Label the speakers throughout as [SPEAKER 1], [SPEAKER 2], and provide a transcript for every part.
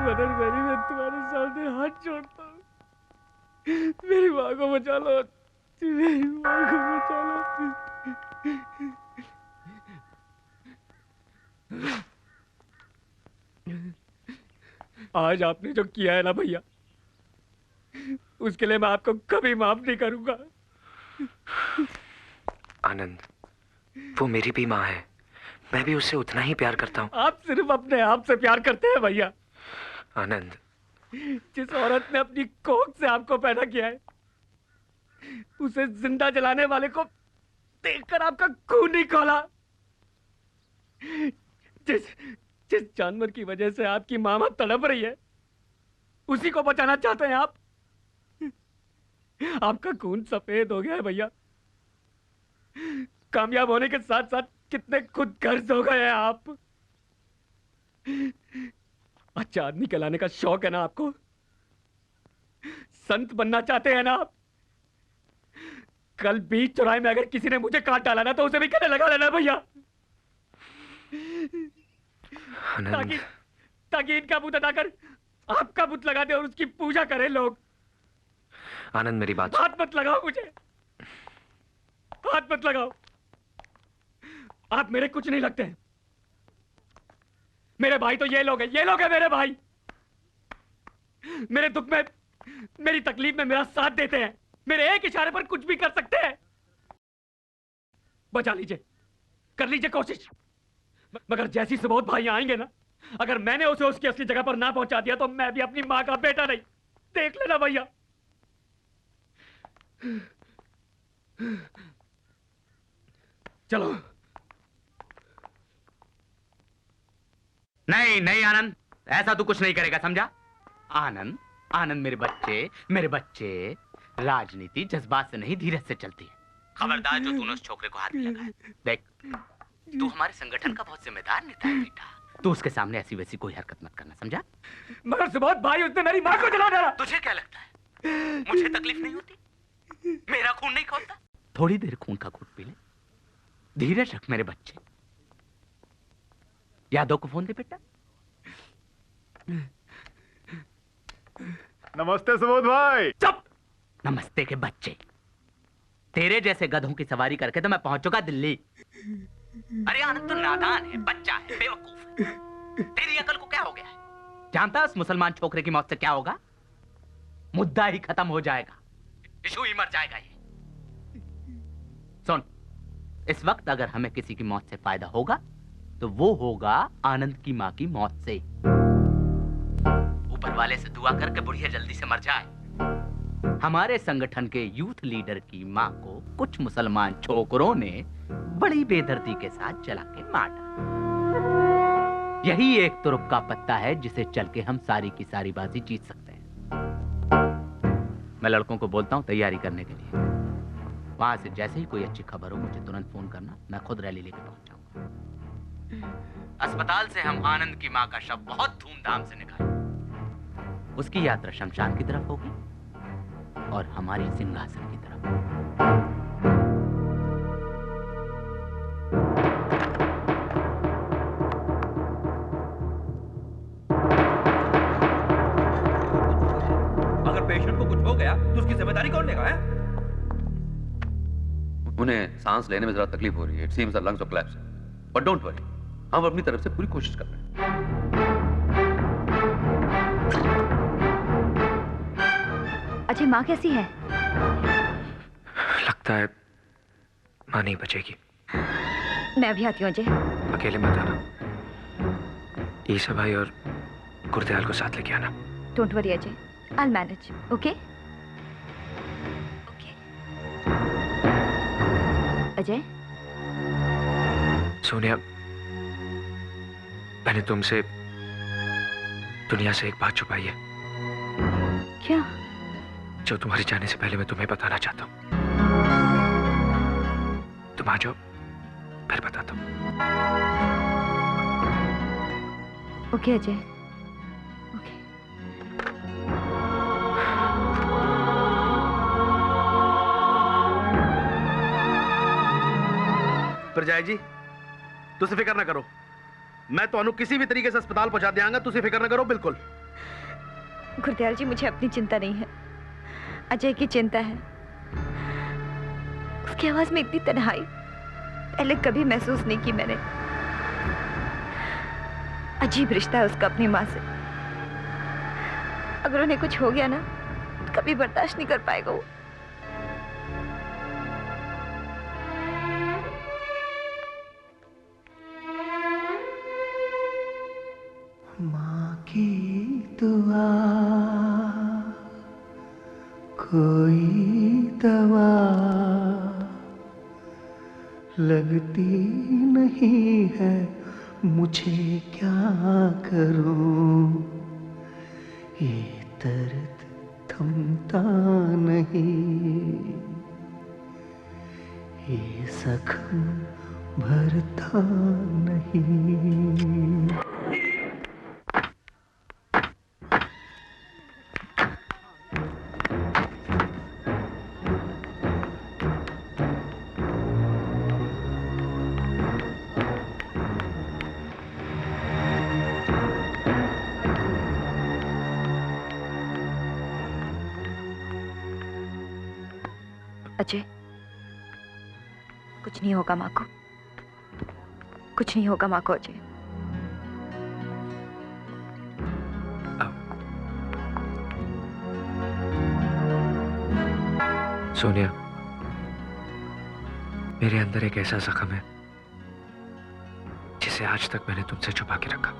[SPEAKER 1] Mother मेरी, मैं तुम्हारे सामने हाथ जोड़ता हूँ, मेरी माँ को बचा लो, मेरी माँ को बचा लो। आज आपने जो किया है ना भैया, उसके लिए मैं आपको कभी माफ नहीं करूंगा।
[SPEAKER 2] आनंद, वो मेरी भी माँ है, मैं भी उससे उतना ही प्यार करता हूँ।
[SPEAKER 1] आप सिर्फ अपने आप से प्यार करते हैं भैया।
[SPEAKER 2] आनंद,
[SPEAKER 1] जिस औरत ने अपनी कोख से आपको पैदा किया है, उसे जिंदा जलाने वाले को देखकर आपका खून नहीं खौला। जिस जिस जानवर की वजह से आपकी मामा तड़प रही है, उसी को बचाना चाहते हैं आप। आपका खून सफेद हो गया है भैया। कामयाब होने के साथ साथ कितने खुदगर्ज हो गए हैं आप। अच्छा आदमी कहलाने का शौक है ना आपको? संत बनना चाहते हैं ना आप? कल बीच चौराहे में अगर किसी ने मुझे काट डाला ना, तो उसे भी गले लगा लेना भैया, ताकि ताकि इनका बुत हटाकर आपका बुत लगा दे और उसकी पूजा करें लोग।
[SPEAKER 2] आनंद, मेरी बात।
[SPEAKER 1] हाथ मत लगाओ मुझे, हाथ मत लगाओ। आप मेरे कुछ नहीं लगते हैं। मेरे भाई तो ये लोग हैं, ये लोग हैं मेरे भाई। मेरे दुख में, मेरी तकलीफ में मेरा साथ देते हैं, मेरे एक इशारे पर कुछ भी कर सकते हैं। बचा लीजिए, कर लीजिए कोशिश। मगर जैसी सुबोध भाई आएंगे ना, अगर मैंने उसे उसकी असली जगह पर ना पहुंचा दिया, तो मैं भी अपनी मां का बेटा नहीं। देख लेना भैया। चलो।
[SPEAKER 3] नहीं नहीं आनंद, ऐसा तू कुछ नहीं करेगा, समझा? आनंद, आनंद मेरे बच्चे, राजनीति जज्बात से नहीं धीरज से चलती है। खबरदार जो तूने उस छोकरे को हाथ में लगाया। देख, तू हमारे संगठन का बहुत जिम्मेदार नेता है बेटा। तू उसके सामने ऐसी वैसी कोई हरकत मत करना, समझा?
[SPEAKER 1] मगर सुबोध भाई, उसने मेरी मां को जला डाला।
[SPEAKER 3] तुझे क्या लगता है मुझे तकलीफ नहीं होती? मेरा खून नहीं खौलता? थोड़ी देर खून का घूंट पी ले, धीरज रख मेरे बच्चे। यादव को फोन दे बेटा।
[SPEAKER 4] नमस्ते सुबोध भाई।
[SPEAKER 3] चुप! नमस्ते के बच्चे, तेरे जैसे गधों की सवारी करके तो मैं पहुंच चुका दिल्ली। अरे आनंद तो नादान है, बच्चा है, बेवकूफ है। तेरी अकल को क्या हो गया है? जानता है उस मुसलमान छोकरे की मौत से क्या होगा? मुद्दा ही खत्म हो जाएगा, इशू ही मर जाएगा। ये सुन, इस वक्त अगर हमें किसी की मौत से फायदा होगा तो वो होगा आनंद की मां की मौत से। ऊपर वाले से दुआ करके बुढ़िया जल्दी से मर जाए। हमारे संगठन के यूथ लीडर की मां को कुछ मुसलमान छोकरों ने बड़ी बेदर्दी के साथ जला के मार डाला। यही एक तुरुप का पत्ता है जिसे चल के हम सारी की सारी बाजी जीत सकते हैं। मैं लड़कों को बोलता हूं तैयारी करने के लिए। वहां से जैसे ही कोई अच्छी खबर हो मुझे तुरंत फोन करना, मैं खुद रैली लेके पहुंच जाऊंगा। अस्पताल से हम आनंद की मां का शव बहुत धूमधाम से निकालेंगे। उसकी यात्रा शमशान की तरफ होगी और हमारी सिंहासन की तरफ।
[SPEAKER 5] अगर पेशेंट को कुछ हो गया तो उसकी जिम्मेदारी कौन लेगा? है
[SPEAKER 6] उन्हें सांस लेने में जरा तकलीफ हो रही है। It seems the lungs are collapsing, but don't worry, हम अपनी तरफ से पूरी कोशिश कर रहे हैं।
[SPEAKER 7] अजय, माँ कैसी है?
[SPEAKER 2] लगता है माँ नहीं बचेगी।
[SPEAKER 7] मैं भी आती हूँ अजय।
[SPEAKER 2] अकेले मत आना, ईसा भाई और गुरदयाल को साथ लेके आना।
[SPEAKER 7] Don't worry Ajay, I will manage, okay? Ajay.
[SPEAKER 2] Sonia, मैंने तुमसे दुनिया से एक बात छुपाई है।
[SPEAKER 7] क्या?
[SPEAKER 2] जो तुम्हारे जाने से पहले मैं तुम्हें बताना चाहता हूँ। तुम आ जाओ, फिर बताता हूँ।
[SPEAKER 7] Okay Ajay, okay.
[SPEAKER 8] प्रजाय जी, तुझे फिक्र ना करो, मैं तो किसी भी तरीके से अस्पताल पहुंचा दियांगा। तुझे फिक्र ना करो बिल्कुल।
[SPEAKER 7] गुरदयाल जी, मुझे अपनी चिंता नहीं है, अजय की चिंता है। उसकी आवाज में इतनी तन्हाई पहले कभी महसूस नहीं की मैंने। अजीब रिश्ता है उसका अपनी माँ से। अगर उन्हें कुछ हो गया ना, तो कभी बर्दाश्त नहीं कर पाएगा वो।
[SPEAKER 4] माँ की दुआ कोई दवा लगती नहीं है, मुझे क्या करूं, ये दर्द थमता नहीं, ये जख्म भरता नहीं।
[SPEAKER 7] अजय, कुछ नहीं होगा माँ को, कुछ नहीं होगा माँ को अजय।
[SPEAKER 2] सोनिया, मेरे अंदर एक ऐसा जख्म है जिसे आज तक मैंने तुमसे छुपा के रखा,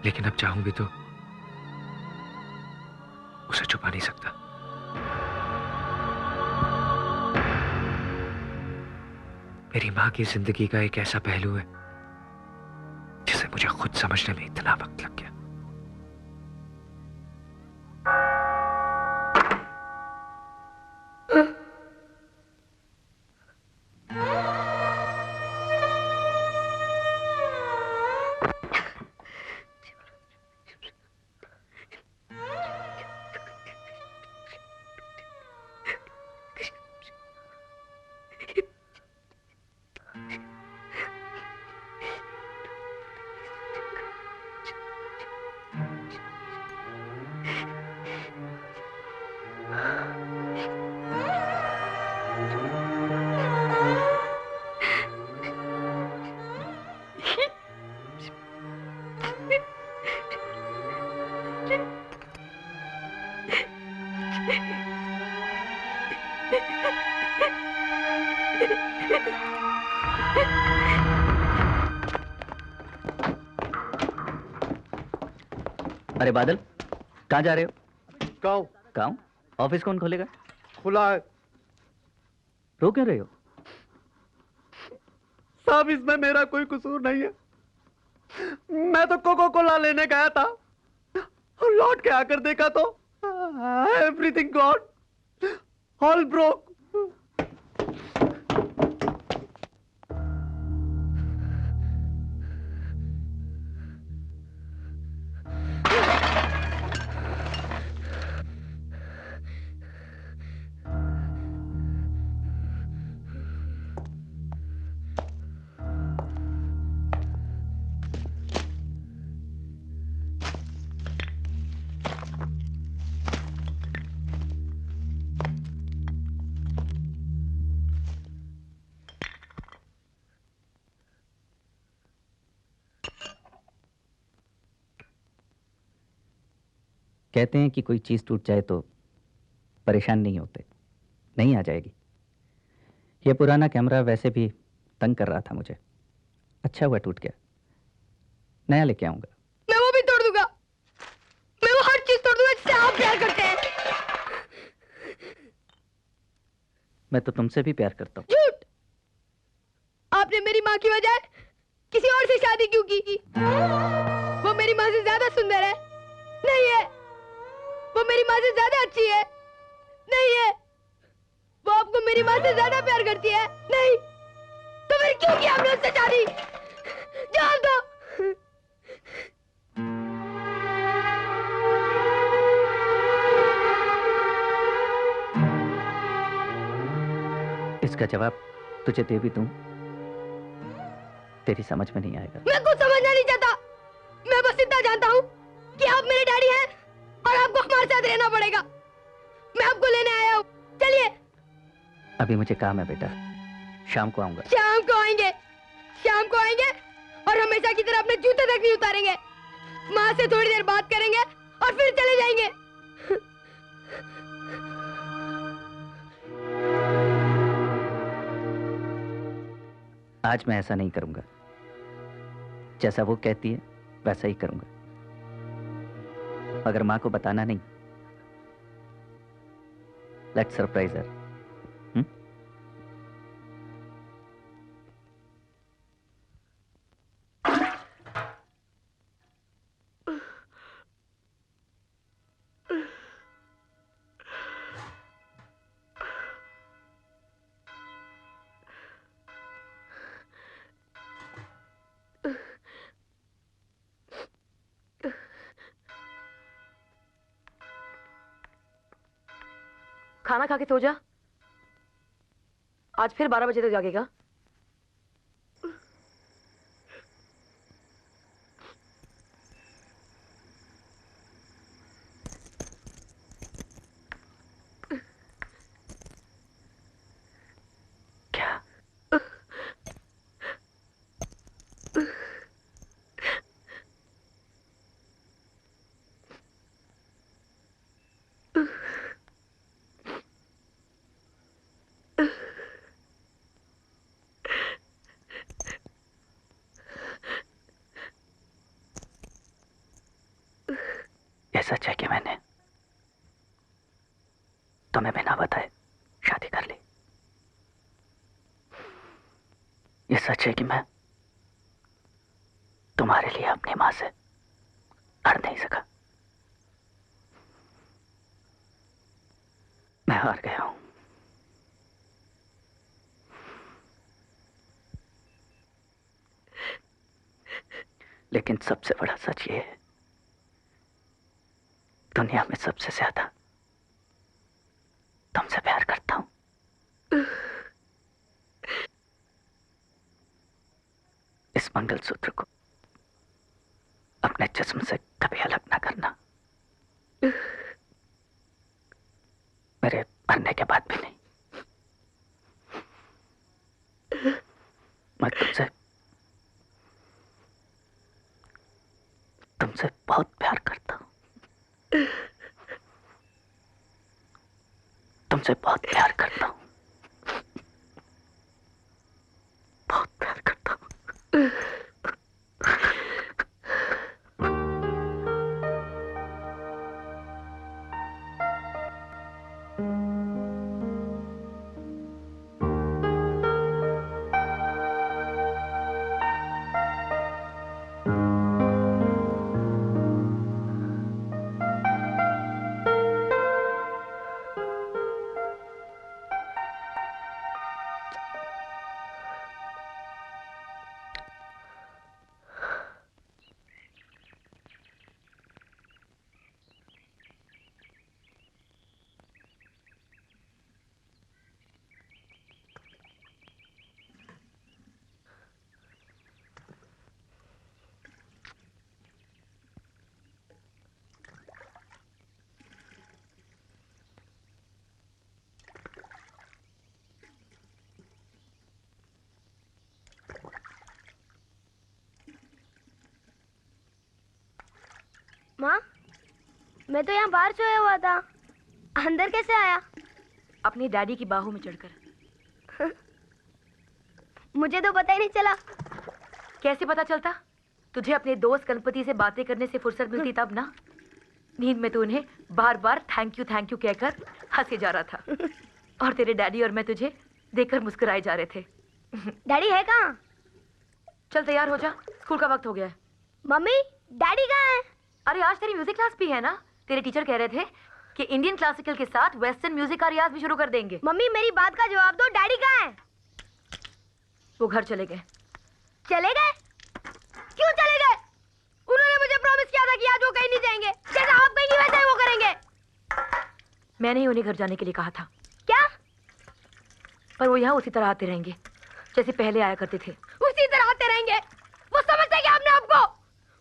[SPEAKER 2] लेकिन अब चाहूं भी तो उसे छुपा नहीं सकता। मेरी मां की जिंदगी का एक ऐसा पहलू है जिसे मुझे खुद समझने में इतना वक्त लग गया।
[SPEAKER 3] अरे बादल, कहाँ जा रहे हो?
[SPEAKER 4] गाँव।
[SPEAKER 3] गाँव? ऑफिस कौन खोलेगा?
[SPEAKER 4] खुला है।
[SPEAKER 3] रो क्यों रहे हो?
[SPEAKER 4] साहब, इसमें मेरा कोई कसूर नहीं है। मैं तो कोको कोला लेने गया था और लौट के आकर देखा तो एवरीथिंग गॉन, ऑल ब्रोक।
[SPEAKER 3] कहते हैं कि कोई चीज टूट जाए तो परेशान नहीं होते। नहीं आ जाएगी। यह पुराना कैमरा वैसे भी तंग कर रहा था मुझे। अच्छा हुआ टूट गया, नया लेके आऊंगा।
[SPEAKER 8] मैं वो भी तोड़ दूंगा, मैं वो हर चीज तोड़ दूंगा जिससे आप प्यार करते हैं।
[SPEAKER 3] मैं तो तुमसे भी प्यार करता हूँ।
[SPEAKER 8] झूठ! आपने मेरी माँ की बजाय किसी और से शादी क्यों की? वो मेरी माँ से ज्यादा सुंदर है? नहीं है। वो मेरी माँ से ज्यादा अच्छी है? नहीं है। वो आपको मेरी माँ से ज्यादा प्यार करती है? नहीं। तो फिर क्यों किया हमने उससे शादी? जान दो।
[SPEAKER 3] इसका जवाब तुझे दे भी दूं, तेरी समझ में नहीं आएगा।
[SPEAKER 8] मैं कुछ समझना नहीं चाहता। मैं करना पड़ेगा। मैं आपको लेने आया हूँ, चलिए।
[SPEAKER 3] अभी मुझे काम है बेटा, शाम को आऊंगा।
[SPEAKER 8] शाम को आएंगे, शाम को आएंगे और हमेशा की तरह अपने जूते तक नहीं उतारेंगे। माँ से थोड़ी देर बात करेंगे और फिर चले जाएंगे।
[SPEAKER 3] आज मैं ऐसा नहीं करूंगा, जैसा वो कहती है वैसा ही करूंगा, मगर माँ को बताना नहीं। लेट्स सरप्राइज हर।
[SPEAKER 9] खाना खा के सो जा, आज फिर 12 बजे तक जागेगा।
[SPEAKER 3] क्या? ये सच है कि मैंने तुम्हें बिना बताए शादी कर ली। ये सच है कि मैं तुम्हारे लिए अपनी मां से लड़ नहीं सका। मैं हार गया हूं। लेकिन सबसे बड़ा सच ये है, दुनिया में सबसे ज्यादा तुमसे प्यार करता हूं। इस मंगलसूत्र को अपने जिस्म से कभी अलग ना करना, मेरे मरने के बाद भी नहीं। मैं तुमसे बहुत प्यार करता हूं। तुमसे बहुत प्यार करता हूं, बहुत प्यार करता हूं।
[SPEAKER 8] माँ, मैं तो यहाँ बाहर सोया हुआ था, अंदर कैसे आया?
[SPEAKER 9] अपनी डैडी की बाहों में चढ़कर।
[SPEAKER 8] मुझे तो पता ही नहीं चला।
[SPEAKER 9] कैसे पता चलता? तुझे अपने दोस्त गणपति से बातें करने से फुर्सत मिलती तब ना। नींद में तू उन्हें बार बार थैंक यू कहकर हंसे जा रहा था और तेरे डैडी और मैं तुझे देखकर मुस्कुराए जा रहे थे।
[SPEAKER 8] डैडी है कहाँ?
[SPEAKER 9] चल तैयार हो जा, स्कूल का वक्त हो गया है।
[SPEAKER 8] मम्मी, डैडी कहाँ है?
[SPEAKER 9] अरे आज तेरी म्यूजिक क्लास भी है ना। तेरे टीचर कह रहे थे कि इंडियन क्लासिकल के साथ वेस्टर्न म्यूजिक का रियाज भी शुरू कर देंगे।
[SPEAKER 8] मम्मी, मेरी बात का जवाब दो, डैडी कहाँ है?
[SPEAKER 9] वो घर चले गए।
[SPEAKER 8] चले गए? क्यों चले गए? उन्होंने मुझे प्रॉमिस किया था कि आज वो कहीं नहीं जाएंगे। जैसा आप कहेंगे वैसा ही वो करेंगे।
[SPEAKER 9] मैंने ही उन्हें घर जाने के लिए कहा था।
[SPEAKER 8] क्या?
[SPEAKER 9] पर वो यहाँ उसी तरह आते रहेंगे जैसे पहले आया करते थे।
[SPEAKER 8] उसी तरह आते रहेंगे? वो समझते क्या अपने आप को?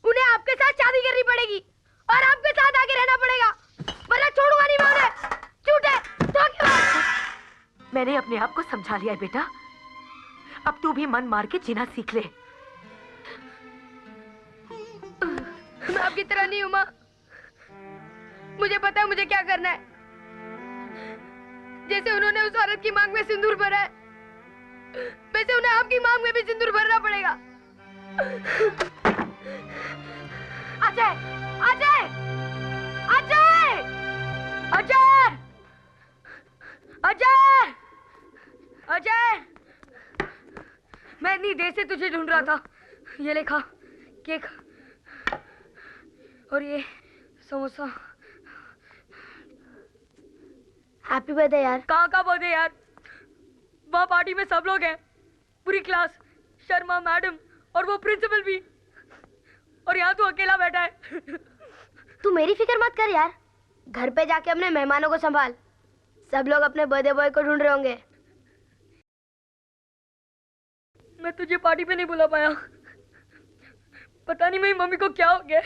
[SPEAKER 8] उन्हें आपके साथ शादी करनी पड़ेगी और आपके साथ आके रहना पड़ेगा, वरना छोड़ूंगा
[SPEAKER 9] मैंने अपने आप को समझा लिया है बेटा। अब तू भी मन मार के जीना सीख ले।
[SPEAKER 8] मैं आपकी तरह नहीं हूँ माँ। मुझे पता है मुझे क्या करना है। जैसे उन्होंने उस औरत की मांग में सिंदूर भरा है, वैसे उन्हें आपकी मांग में भी सिंदूर भरना पड़ेगा।
[SPEAKER 9] अजय! अजय! अजय! अजय! अजय! अजय! मैं इतनी देर से तुझे ढूंढ रहा था। ये लेखा केक और ये समोसा।
[SPEAKER 8] हैप्पी बर्थडे यार।
[SPEAKER 9] कहाँ का बर्थडे यार? वहाँ पार्टी में सब लोग हैं, पूरी क्लास, शर्मा मैडम और वो प्रिंसिपल भी, और यहाँ तू अकेला बैठा है।
[SPEAKER 8] तू मेरी फिक्र मत कर यार। घर पे जाके अपने मेहमानों को संभाल। सब लोग अपने बर्थडे बॉय को ढूंढ रहे होंगे।
[SPEAKER 9] मैं तुझे पार्टी पे नहीं बुला पाया। पता नहीं मेरी मम्मी को क्या हो गया।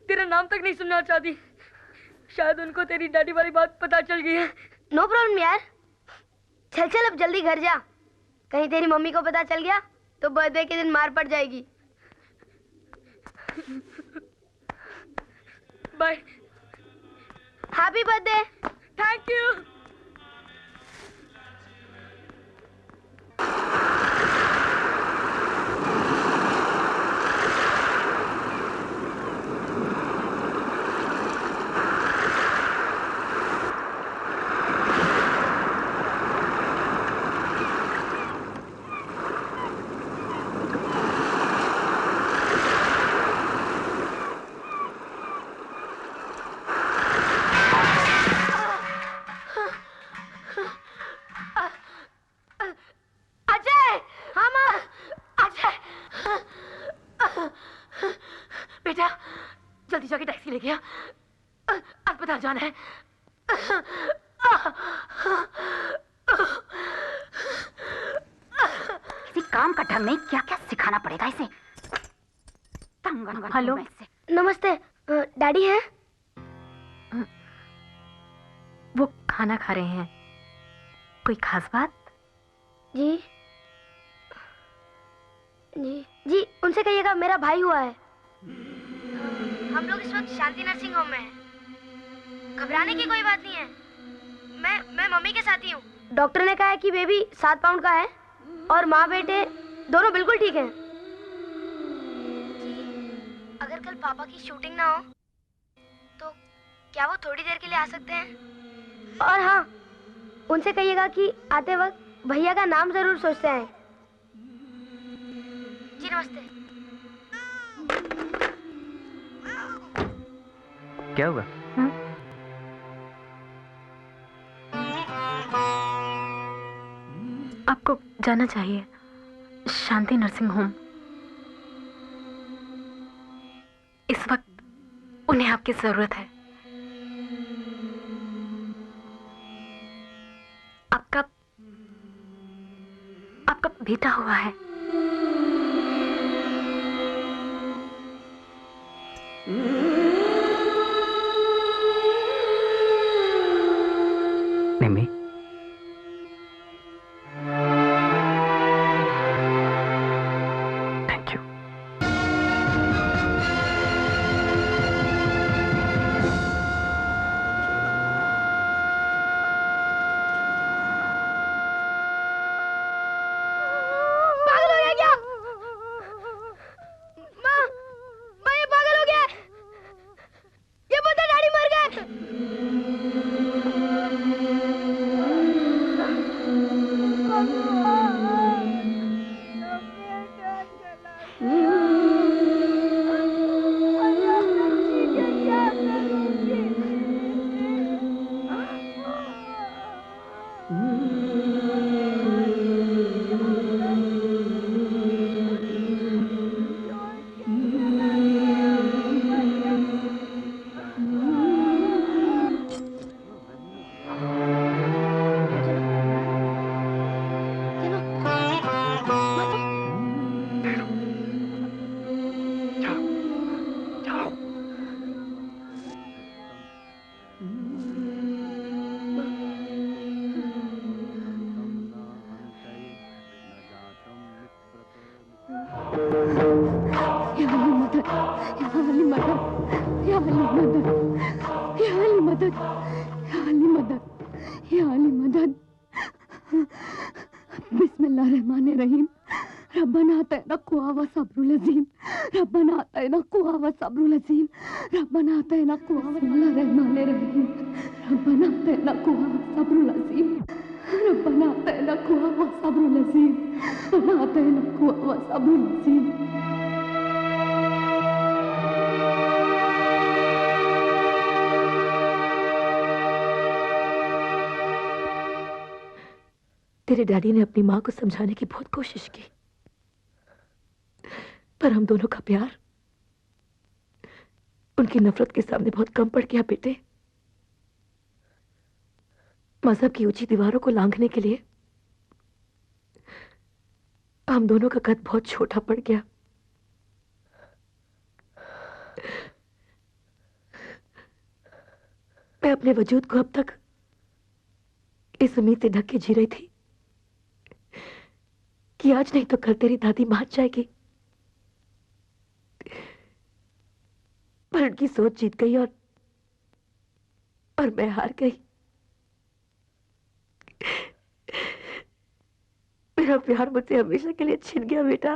[SPEAKER 9] तेरा नाम तक नहीं सुनना चाहती। शायद उनको तेरी डैडी वाली बात पता चल गई है।
[SPEAKER 8] नो प्रॉब्लम यार। चल चल अब जल्दी घर जा। कहीं तेरी मम्मी को पता चल गया तो बर्थडे के दिन मार पड़ जाएगी।
[SPEAKER 9] Bye.
[SPEAKER 8] Happy birthday.
[SPEAKER 9] Thank you. बेटा जल्दी जाके टैक्सी लेके आ, अस्पताल जाना है।
[SPEAKER 10] किसी काम का ढंग नहीं, क्या क्या सिखाना पड़ेगा इसे।
[SPEAKER 9] हेलो
[SPEAKER 8] नमस्ते, डैडी हैं?
[SPEAKER 9] वो खाना खा रहे हैं। कोई खास बात?
[SPEAKER 8] जी जी जी, उनसे कहिएगा मेरा भाई हुआ है। हम लोग इस वक्त शांति नर्सिंग होम में हैं। घबराने की कोई बात नहीं है। मैं मम्मी के साथ ही हूँ। डॉक्टर ने कहा है कि बेबी 7 पाउंड का है और माँ बेटे दोनों बिल्कुल ठीक हैं। अगर कल पापा की शूटिंग ना हो तो क्या वो थोड़ी देर के लिए आ सकते हैं? और हाँ, उनसे कहिएगा कि आते वक्त भैया का नाम जरूर सोचते हैं। जी नमस्ते।
[SPEAKER 2] क्या हुआ?
[SPEAKER 9] आपको जाना चाहिए शांति नर्सिंग होम। इस वक्त उन्हें आपकी जरूरत है। आपका बेटा हुआ है।
[SPEAKER 2] निम्मी, थैंक यू।
[SPEAKER 8] पागल हो गया क्या? माँ, ये पागल हो गया है। मदद, या अली मदद, या अली मदद, या अली मदद, या अली मदद। बिस्मिल्लाहिर्रहमानिर्रहीम। रब्बना आतिना क़ुव्वा सब्रुल अज़ीम, रब्बना आतिना क़ुव्वा सब्रुल अज़ीम, रब्बना आतिना क़ुव्वा। बिस्मिल्लाहिर्रहमानिर्रहीम। रब्बना आतिना क़ुव्वा सब्रुल अज़ीम, रब्बना आतिना क़ुव्वा सब्रुल अज़ीम, रब्बना आतिना क़ुव्वा सब्रुल अज़ीम।
[SPEAKER 9] तेरे डैडी ने अपनी माँ को समझाने की बहुत कोशिश की, पर हम दोनों का प्यार उनकी नफरत के सामने बहुत कम पड़ गया बेटे। मजहब की ऊंची दीवारों को लांघने के लिए हम दोनों का कद बहुत छोटा पड़ गया। मैं अपने वजूद को अब तक इस उम्मीद से ढक के जी रही थी कि आज नहीं तो कल तेरी दादी मान जाएगी, पर उनकी सोच जीत गई और मैं हार गई। मेरा प्यार मुझसे हमेशा के लिए छिन गया बेटा।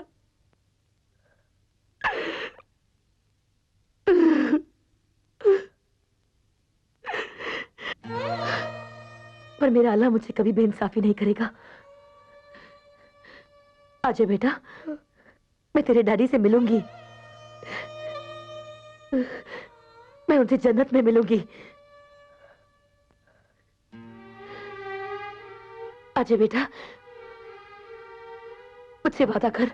[SPEAKER 9] पर मेरा अल्लाह मुझसे कभी बेइंसाफी नहीं करेगा। आजा बेटा, मैं तेरे डैडी से मिलूंगी, मैं उनसे जन्नत में मिलूंगी। आजा बेटा, मुझसे वादा कर,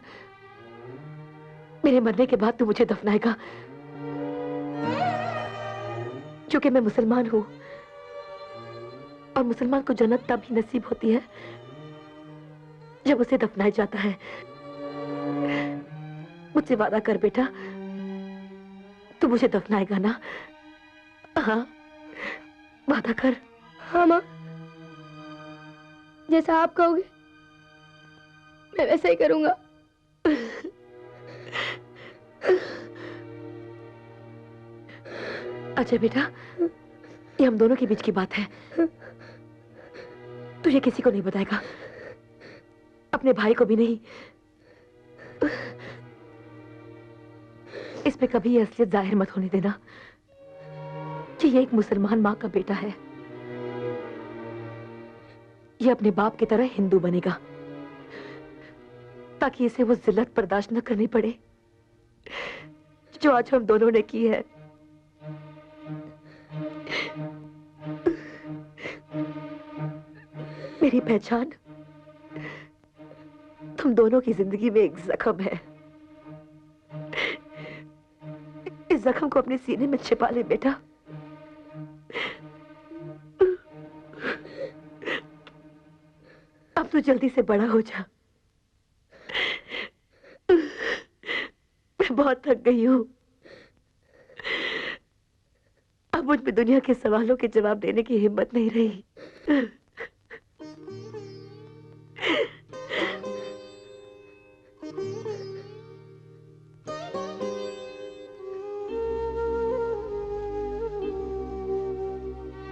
[SPEAKER 9] मेरे मरने के बाद तू मुझे दफनाएगा, क्योंकि मैं मुसलमान हूं और मुसलमान को जन्नत तब ही नसीब होती है जब उसे दफनाया जाता है। मुझसे वादा कर बेटा, तू मुझे दफनाएगा ना? हाँ, वादा कर।
[SPEAKER 8] हाँ माँ, जैसा आप कहोगे मैं वैसा ही करूंगा।
[SPEAKER 9] अच्छा बेटा, ये हम दोनों के बीच की बात है, तू ये किसी को नहीं बताएगा, अपने भाई को भी नहीं। इसमें कभी ये असलियत जाहिर मत होने देना कि ये एक मुसलमान माँ का बेटा है। ये अपने बाप की तरह हिंदू बनेगा ताकि इसे वो जिल्लत बर्दाश्त न करनी पड़े जो आज हम दोनों ने की है। मेरी पहचान तुम दोनों की जिंदगी में एक जख्म है। इस जख्म को अपने सीने में छिपा ले बेटा। अब तो जल्दी से बड़ा हो जा। मैं बहुत थक गई हूं। अब मुझ में दुनिया के सवालों के जवाब देने की हिम्मत नहीं रही।